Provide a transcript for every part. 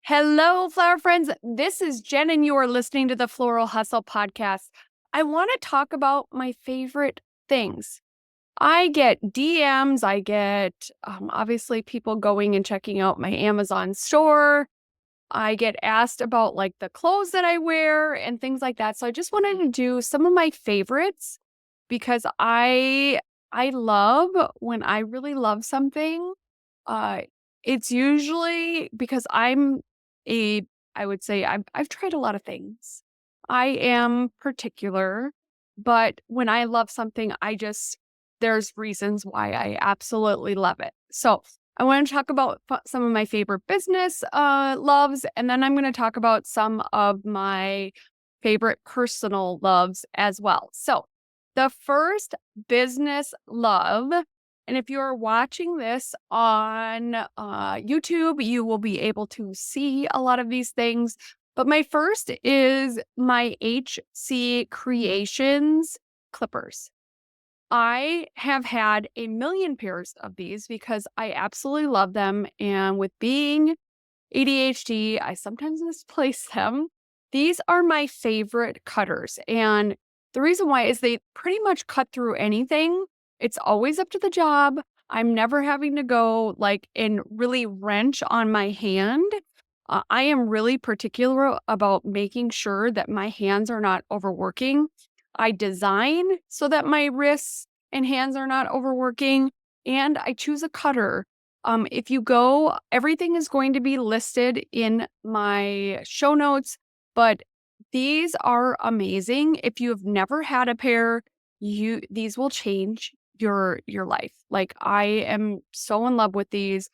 Hello, flower friends. This is Jen, and you are listening to the Floral Hustle podcast. I want to talk about my favorite things. I get DMs, I get obviously people going and checking out my Amazon store. I get asked about like the clothes that I wear and things like that. So I just wanted to do some of my favorites because I love when I really love something. Uh, it's usually because a I would say I've tried a lot of things. I am particular, but when I love something, there's reasons why I absolutely love it. So I want to talk about some of my favorite business loves, and then I'm going to talk about some of my favorite personal loves as well. So the first business love, and if you're watching this on YouTube, you will be able to see a lot of these things. But my first is my HC Creations clippers. I have had a million pairs of these because I absolutely love them. And with being ADHD, I sometimes misplace them. These are my favorite cutters. And the reason why is they pretty much cut through anything. It's always up to the job. I'm never having to go like and really wrench on my hand. I am really particular about making sure that my hands are not overworking. I design so that my wrists and hands are not overworking, and I choose a cutter. If you go, everything is going to be listed in my show notes, but these are amazing. If you have never had a pair, these will change your life. Like I am so in love with these.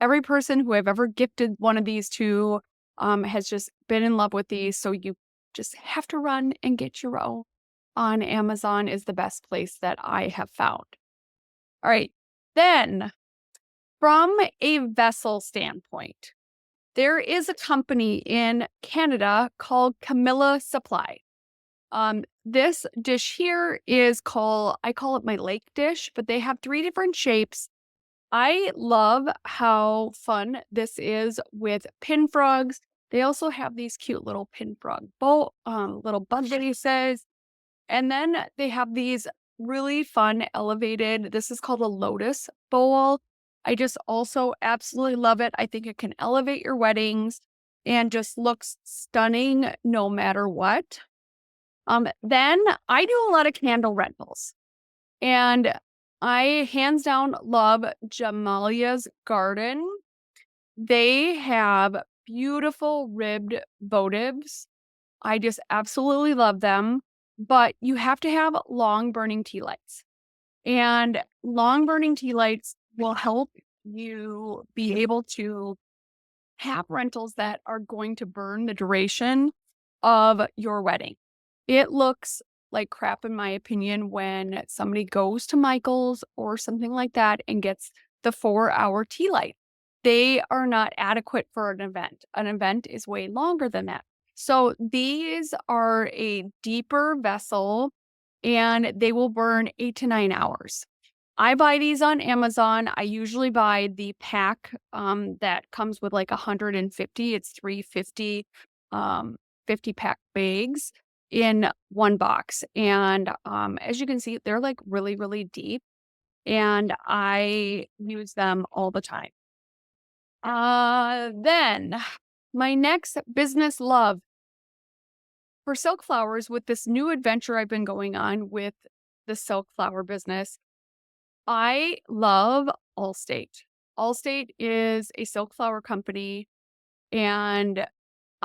Every person who I've ever gifted one of these to has just been in love with these. So you just have to run and get your own. On Amazon is the best place that I have found. All right. Then from a vessel standpoint, there is a company in Canada called Camilla Supply. This dish here I call it my lake dish, but they have 3 different shapes. I love how fun this is with pin frogs. They also have these cute little pin frog little bud vases. And then they have these really fun elevated, this is called a lotus bowl. I just also absolutely love it. I think it can elevate your weddings and just looks stunning no matter what. Then I do a lot of candle rentals, and I hands down love Jamalia's Garden. They have beautiful ribbed votives. I just absolutely love them, but you have to have long burning tea lights. And long burning tea lights will help you be able to have rentals that are going to burn the duration of your wedding. It looks like crap, in my opinion, when somebody goes to Michael's or something like that and gets the 4-hour tea light. They are not adequate for an event. An event is way longer than that. So these are a deeper vessel and they will burn 8 to 9 hours. I buy these on Amazon. I usually buy the pack that comes with like 150. It's 350 50-pack bags in one box. And as you can see, they're like really, really deep. And I use them all the time. Then my next business love for silk flowers, with this new adventure I've been going on with the silk flower business, I love Allstate. Allstate is a silk flower company, and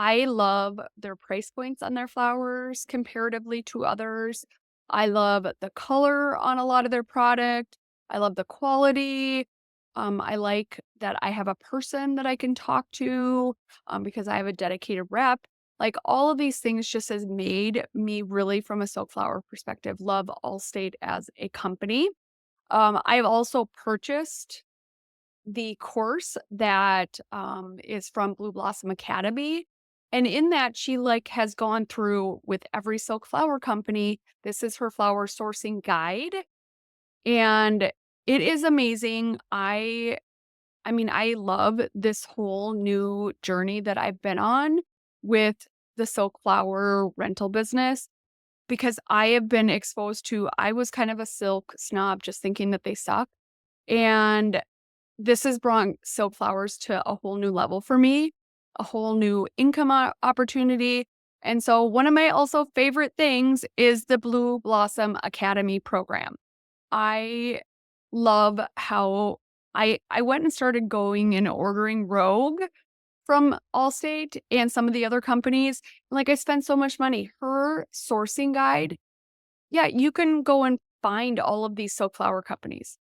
I love their price points on their flowers comparatively to others. I love the color on a lot of their product. I love the quality. I like that I have a person that I can talk to because I have a dedicated rep. Like all of these things just has made me really, from a silk flower perspective, love Allstate as a company. I've also purchased the course that is from Blue Blossom Academy. And in that, she like has gone through with every silk flower company. This is her flower sourcing guide. And it is amazing. I I mean, I love this whole new journey that I've been on with the silk flower rental business because I have been exposed to I was kind of a silk snob just thinking that they suck, and this has brought silk flowers to a whole new level for me, a whole new income opportunity, and so one of my also favorite things is the Blue Blossom Academy program. I love how I went and started going and ordering Rogue from Allstate and some of the other companies. Like, I spent so much money. Her sourcing guide, yeah, you can go and find all of these silk flower companies.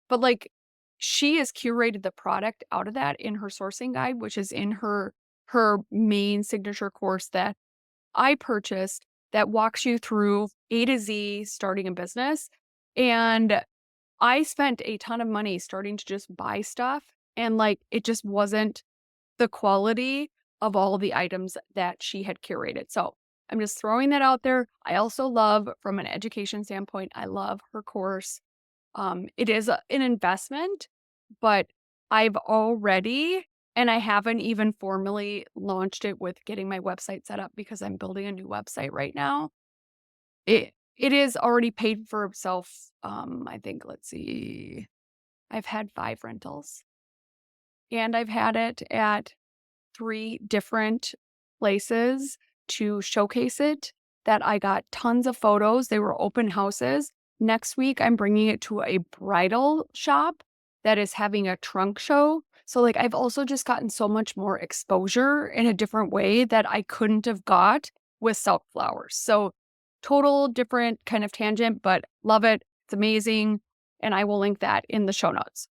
But, like, she has curated the product out of that in her sourcing guide, which is in her main signature course that I purchased that walks you through A to Z starting a business. And I spent a ton of money starting to just buy stuff, and, like, it just wasn't the quality of all of the items that she had curated. So, I'm just throwing that out there. I also love, from an education standpoint, I love her course. It is an investment, but I've already and I haven't even formally launched it with getting my website set up because I'm building a new website right now. It is already paid for itself. I think, let's see, I've had 5 rentals, and I've had it at 3 different places to showcase it that I got tons of photos. They were open houses. Next week, I'm bringing it to a bridal shop that is having a trunk show. So, like, I've also just gotten so much more exposure in a different way that I couldn't have got with silk flowers. So, total different kind of tangent, but love it. It's amazing. And I will link that in the show notes.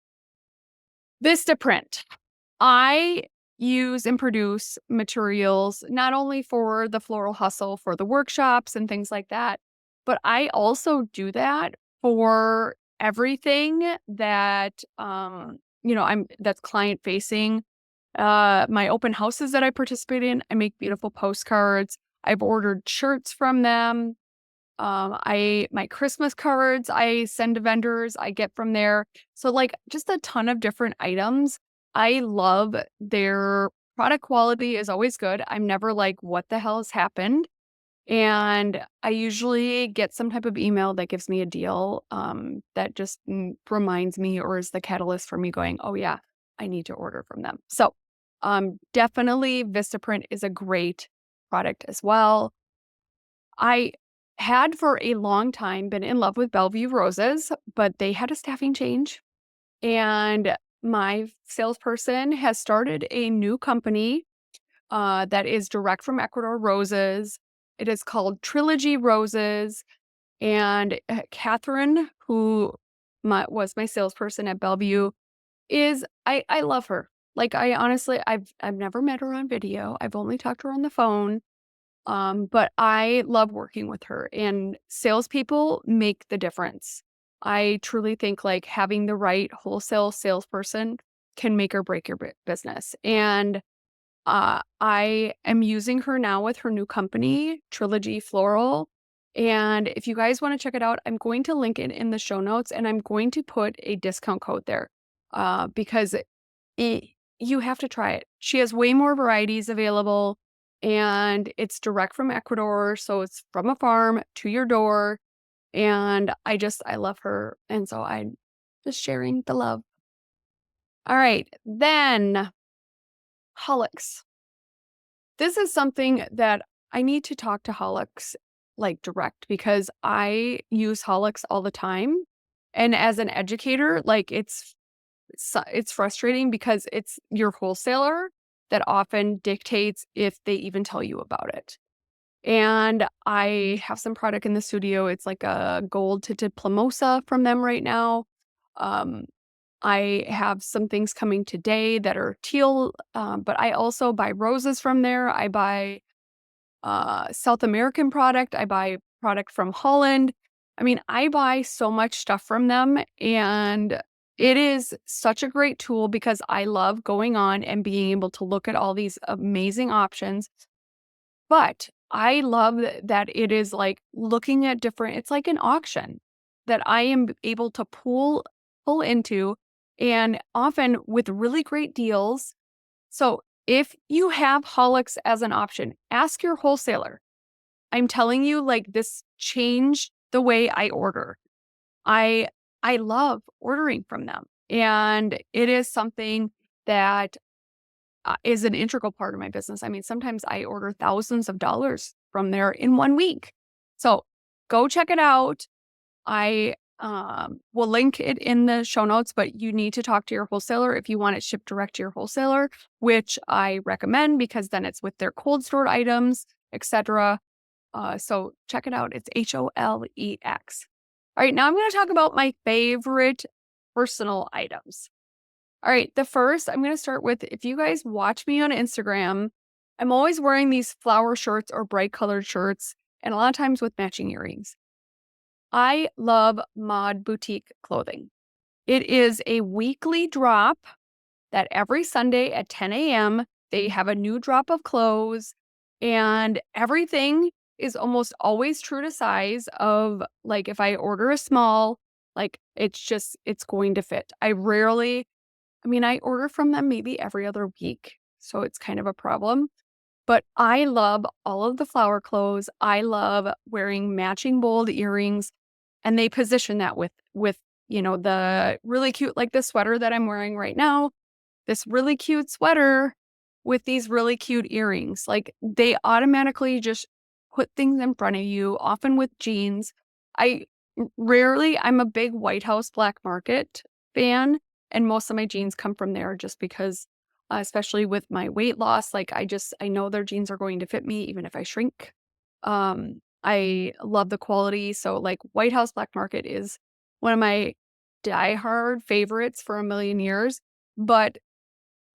Vistaprint. I use and produce materials not only for the Floral Hustle for the workshops and things like that, but I also do that for everything that I'm that's client facing. My open houses that I participate in, I make beautiful postcards. I've ordered shirts from them. My Christmas cards I send to vendors, I get from there. So, like, just a ton of different items. I love their product quality is always good. I'm never like, what the hell has happened? And I usually get some type of email that gives me a deal that just reminds me or is the catalyst for me going, oh, yeah, I need to order from them. So, definitely Vistaprint is a great product as well. I had for a long time been in love with Bellevue Roses, but they had a staffing change. And my salesperson has started a new company that is direct from Ecuador roses. It is called Trilogy Roses. And Catherine, who was my salesperson at Bellevue, I love her. Like, I honestly, I've never met her on video. I've only talked to her on the phone. But I love working with her, and salespeople make the difference. I truly think, like, having the right wholesale salesperson can make or break your business. And I am using her now with her new company, Trilogy Floral. And if you guys want to check it out, I'm going to link it in the show notes, and I'm going to put a discount code there because you have to try it. She has way more varieties available, and it's direct from Ecuador, so it's from a farm to your door, and I love her, and so I'm just sharing the love. All right, then Hullix. This is something that I need to talk to Hullix, like, direct because I use Hullix all the time, and as an educator, like, it's frustrating because it's your wholesaler that often dictates if they even tell you about it. And I have some product in the studio. It's like a gold tinted Plumosa from them right now. Um, I have some things coming today that are teal, but I also buy roses from there. I buy South American product. I buy product from Holland. I mean, I buy so much stuff from them, and it is such a great tool because I love going on and being able to look at all these amazing options. But I love that it is like looking at different, it's like an auction that I am able to pull into and often with really great deals. So if you have holics as an option, ask your wholesaler. I'm telling you, like, this changed the way I order. I I love ordering from them, and it is something that is an integral part of my business. I mean, sometimes I order thousands of dollars from there in 1 week. So go check it out. I will link it in the show notes, but you need to talk to your wholesaler if you want it shipped direct to your wholesaler, which I recommend because then it's with their cold stored items, etc. So check it out. It's HOLEX. All right, now I'm going to talk about my favorite personal items. All right, the first I'm going to start with, if you guys watch me on Instagram, I'm always wearing these flower shirts or bright colored shirts, and a lot of times with matching earrings. I love Mod Boutique clothing. It is a weekly drop that every Sunday at 10 a.m., they have a new drop of clothes, and everything is almost always true to size of, like, if I order a small, like, it's going to fit. I mean, I order from them maybe every other week, so it's kind of a problem. But I love all of the flower clothes. I love wearing matching bold earrings, and they position that with, the really cute, like the sweater that I'm wearing right now, this really cute sweater with these really cute earrings. Like, they automatically just put things in front of you, often with jeans. I I'm a big White House Black Market fan, and most of my jeans come from there just because, especially with my weight loss, like, I know their jeans are going to fit me even if I shrink. I love the quality. So, like, White House Black Market is one of my diehard favorites for a million years. But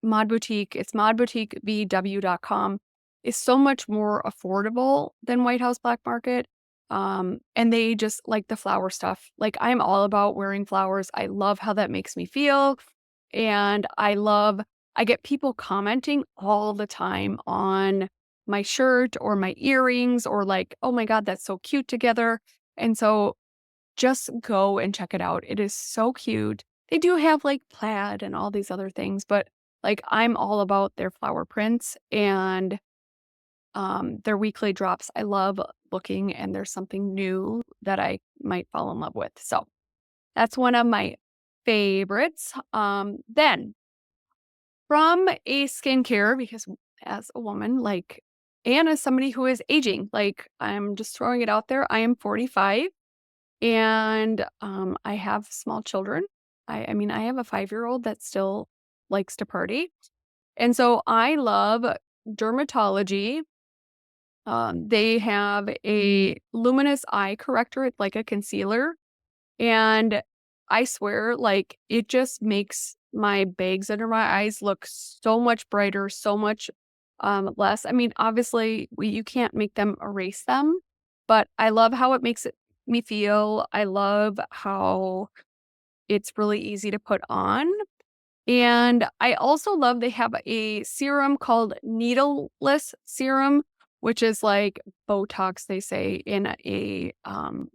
Mod Boutique, it's modboutiquevw.com, is so much more affordable than White House Black Market. And they just like the flower stuff. Like, I'm all about wearing flowers. I love how that makes me feel. And I get people commenting all the time on my shirt or my earrings, or like, oh my God, that's so cute together. And so just go and check it out. It is so cute. They do have, like, plaid and all these other things, but, like, I'm all about their flower prints and, their weekly drops. I love looking, and there's something new that I might fall in love with. So that's one of my favorites. Then from a skincare, because as a woman, like, and as somebody who is aging, like, I'm just throwing it out there, I am 45. And, I have small children. I mean, I have a 5-year-old that still likes to party, and so I love Dermatology. They have a luminous eye corrector. It's like a concealer, and I swear, like, it just makes my bags under my eyes look so much brighter, so much, less. I mean, obviously, you can't make them erase them, but I love how it makes me feel. I love how it's really easy to put on. And I also love they have a serum called needleless serum, which is like Botox, they say, in a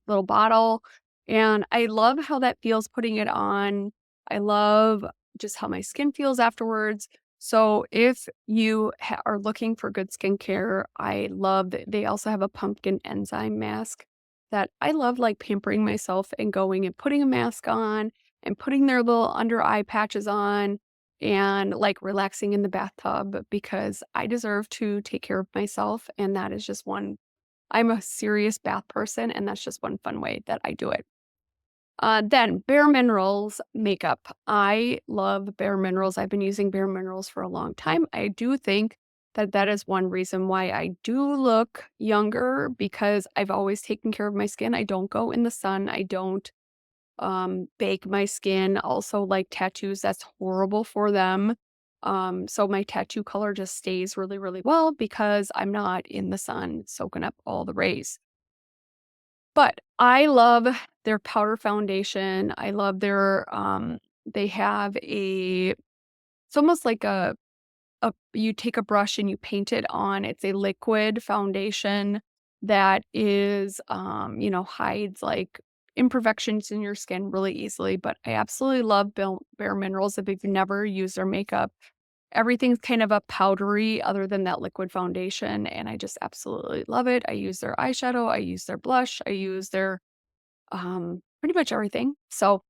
little bottle. And I love how that feels putting it on. I love just how my skin feels afterwards. So if you are looking for good skincare, I love that they also have a pumpkin enzyme mask that I love, like, pampering myself and going and putting a mask on and putting their little under eye patches on and, like, relaxing in the bathtub because I deserve to take care of myself, and that is just one. I'm a serious bath person, and that's just one fun way that I do it. Then Bare Minerals makeup. I love Bare Minerals. I've been using Bare Minerals for a long time. I do think that that is one reason why I do look younger, because I've always taken care of my skin. I don't go in the sun. I don't bake my skin. Also, like, tattoos, that's horrible for them. So my tattoo color just stays really, really well because I'm not in the sun soaking up all the rays. But I love their powder foundation. I love their they have it's almost like a you take a brush and you paint it on. It's a liquid foundation that is hides, like, imperfections in your skin really easily, but I absolutely love Bare Minerals if you've never used their makeup. Everything's kind of a powdery other than that liquid foundation, and I just absolutely love it. I use their eyeshadow, I use their blush, I use their, pretty much everything. So,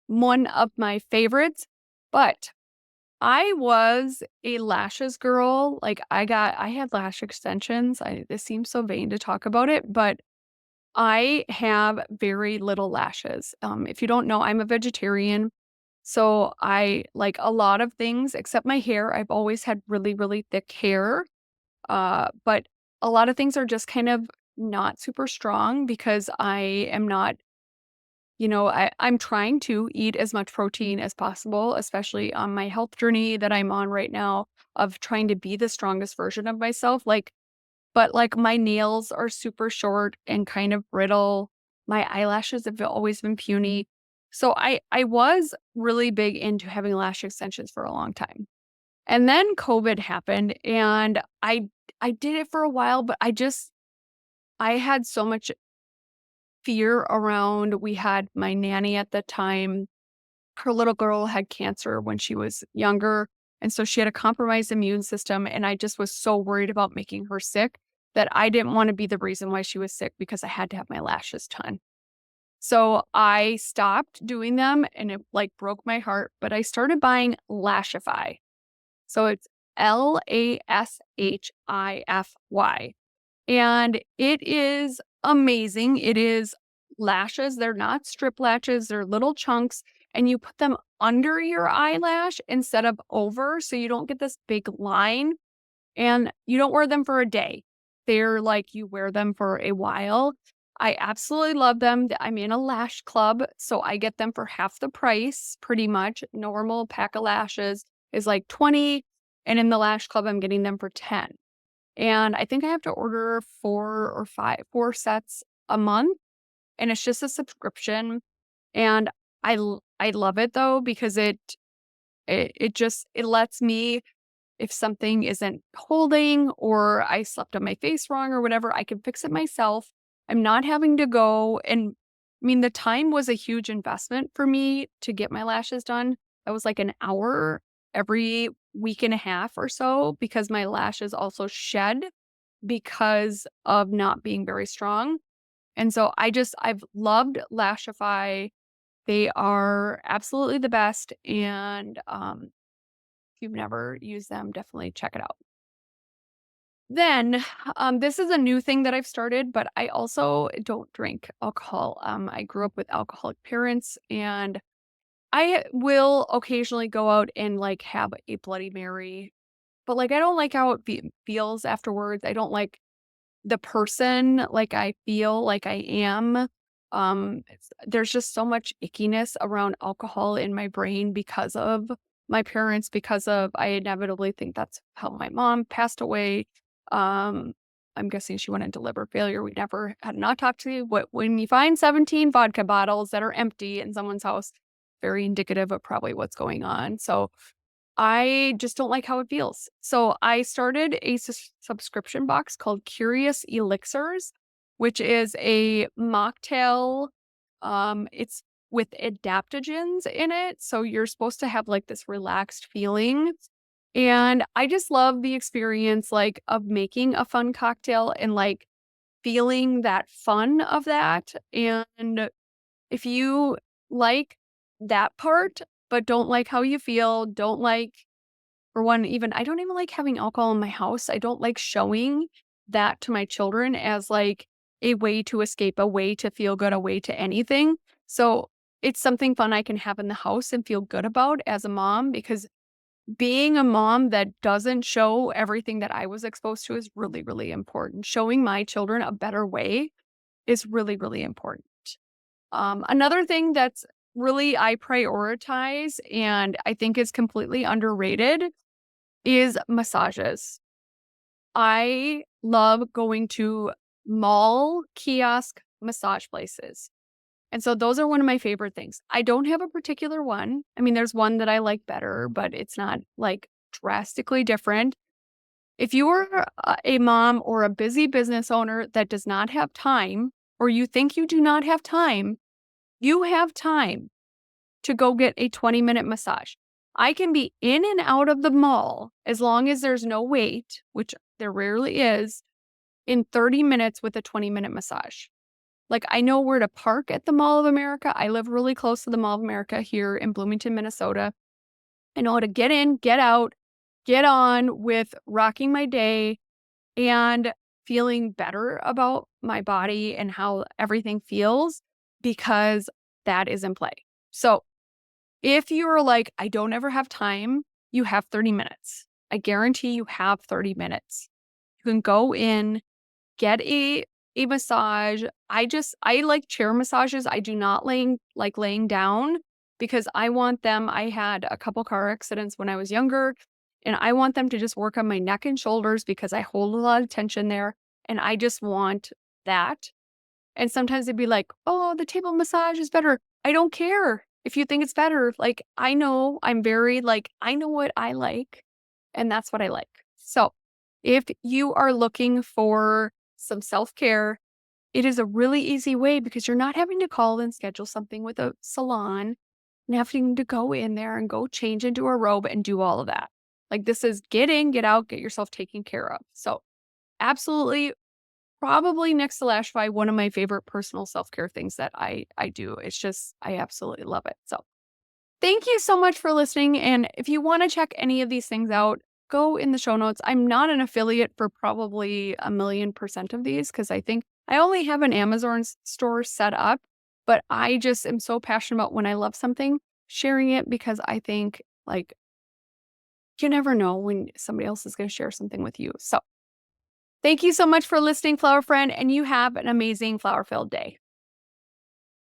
one of my favorites, but I was a lashes girl. Like, I had lash extensions. This seems so vain to talk about it, but I have very little lashes. If you don't know, I'm a vegetarian. So I like a lot of things except my hair. I've always had really, really thick hair. But a lot of things are just kind of not super strong because I am not, I'm trying to eat as much protein as possible, especially on my health journey that I'm on right now of trying to be the strongest version of myself. But, like, my nails are super short and kind of brittle. My eyelashes have always been puny. So I was really big into having lash extensions for a long time. And then COVID happened, and I did it for a while, but I had so much fear around we had my nanny at the time. Her little girl had cancer when she was younger, and so she had a compromised immune system, and I just was so worried about making her sick that I didn't wanna be the reason why she was sick because I had to have my lashes done. So, I stopped doing them, and it, like, broke my heart, but I started buying Lashify. So, it's Lashify. And it is amazing. It is lashes. They're not strip lashes, they're little chunks, and you put them under your eyelash instead of over, so you don't get this big line, and you don't wear them for a day. They're like you wear them for a while. I absolutely love them. I'm in a lash club, so I get them for half the price pretty much. Normal pack of lashes is like 20, and in the lash club, I'm getting them for 10. And I think I have to order 4 sets a month, and it's just a subscription, and I love it though because it lets me if something isn't holding or I slept on my face wrong or whatever, I can fix it myself. I'm not having to go and I mean, the time was a huge investment for me to get my lashes done. That was like an hour every week and a half or so because my lashes also shed because of not being very strong. And so I've loved Lashify. They are absolutely the best. And if you've never used them, definitely check it out. Then, this is a new thing that I've started, but I also don't drink alcohol. I grew up with alcoholic parents, and I will occasionally go out and like have a Bloody Mary, but like I don't like how it feels afterwards. I don't like the person like I feel like I am. There's just so much ickiness around alcohol in my brain because of my parents, because of I inevitably think that's how my mom passed away. Um, I'm guessing she went into liver failure. We never had an autopsy. When you find 17 vodka bottles that are empty in someone's house, very indicative of probably what's going on. So I just don't like how it feels. So I started a subscription box called Curious Elixirs, which is a mocktail. It's with adaptogens in it. So you're supposed to have like this relaxed feeling. And I just love the experience like of making a fun cocktail and like feeling that fun of that. And if you like that part, but don't like how you feel, don't like for one, even I don't even like having alcohol in my house. I don't like showing that to my children as like a way to escape, a way to feel good, a way to anything. So it's something fun I can have in the house and feel good about as a mom because being a mom that doesn't show everything that I was exposed to is really, really important. Showing my children a better way is really, really important. Another thing that's really I prioritize and I think is completely underrated is massages. I love going to mall kiosk massage places. And so those are one of my favorite things. I don't have a particular one. I mean, there's one that I like better, but it's not like drastically different. If you are a mom or a busy business owner that does not have time, or you think you do not have time, You have time to go get a 20-minute massage. I can be in and out of the mall as long as there's no wait, which there rarely is, in 30 minutes with a 20-minute massage. Like, I know where to park at the Mall of America. I live really close to the Mall of America here in Bloomington, Minnesota. I know how to get in, get out, get on with rocking my day and feeling better about my body and how everything feels because that is in play. So if you're like, I don't ever have time, you have 30 minutes. I guarantee you have 30 minutes. You can go in, get a massage. I like chair massages. I do not laying down because I want them. I had a couple car accidents when I was younger, and I want them to just work on my neck and shoulders because I hold a lot of tension there, and I just want that. And sometimes they'd be like, "Oh, the table massage is better." I don't care if you think it's better. Like, I know I'm very I know what I like, and that's what I like. So, if you are looking for some self-care, it is a really easy way because you're not having to call and schedule something with a salon and having to go in there and go change into a robe and do all of that. Like, this is get in, get out, get yourself taken care of. So, absolutely, probably next to Lashify, one of my favorite personal self-care things that I do. It's just I absolutely love it. So, thank you so much for listening. And if you want to check any of these things out, go in the show notes. I'm not an affiliate for probably 1,000,000% of these because I think I only have an Amazon store set up, but I just am so passionate about when I love something, sharing it because I think you never know when somebody else is going to share something with you. So thank you so much for listening, Flower Friend, and you have an amazing flower-filled day.